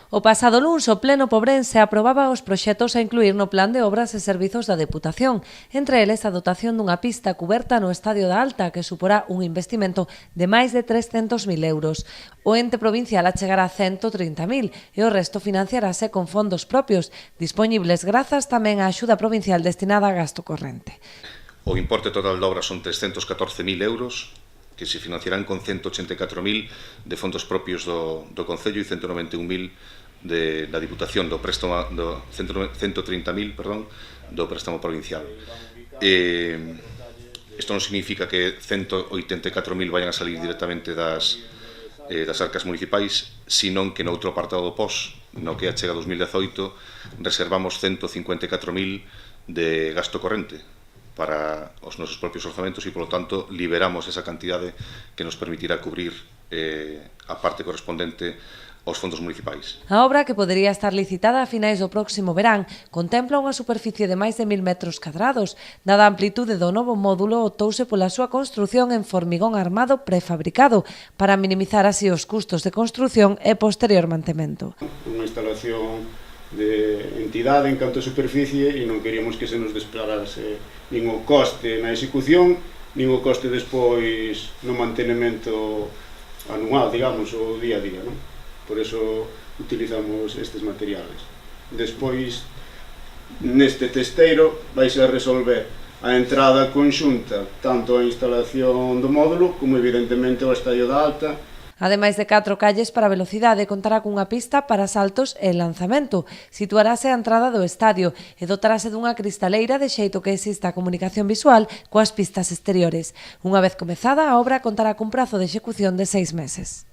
O pasado luns, o Pleno Pobrense aprobaba os proxectos a incluir no Plan de Obras e Servizos da Deputación, entre eles a dotación dunha pista cuberta no Estadio da Alta, que suporá un investimento de máis de 300.000 euros. O ente provincial achegará 130.000 e o resto financiarase con fondos propios, dispoñibles grazas tamén á axuda provincial destinada a gasto corrente. O importe total da obra son 314.000 euros, que se financiarán con 184.000 de fondos propios do Concello e 191.000 da Diputación, do préstamo, 130.000, perdón, do préstamo provincial. Isto non significa que 184.000 vayan a salir directamente das arcas municipais, senón que noutro apartado do POS, no que achega 2018, reservamos 154.000 de gasto corrente para os nosos propios orzamentos e, polo tanto, liberamos esa cantidade que nos permitirá cubrir a parte correspondente aos fondos municipais. A obra, que podería estar licitada a finais do próximo verán, contempla unha superficie de máis de 1.000 metros cadrados. Dada a amplitude do novo módulo, optouse pola súa construción en formigón armado prefabricado para minimizar así os custos de construción e posterior mantemento. Unha instalación de entidade en canto a superficie e non queríamos que se nos desprazase nin o coste na execución, nin o coste despois no mantenimento anual, digamos, o día a día, non? Por eso utilizamos estes materiales. Despois, neste testeiro, vais a resolver a entrada conxunta, tanto a instalación do módulo, como evidentemente o Estadio da Alta. Ademais de 4 calles para velocidade, contará cunha pista para saltos e lanzamento. Situarase a entrada do estadio e dotarase dunha cristaleira de xeito que exista comunicación visual coas pistas exteriores. Unha vez comezada, a obra contará cun prazo de execución de 6 meses.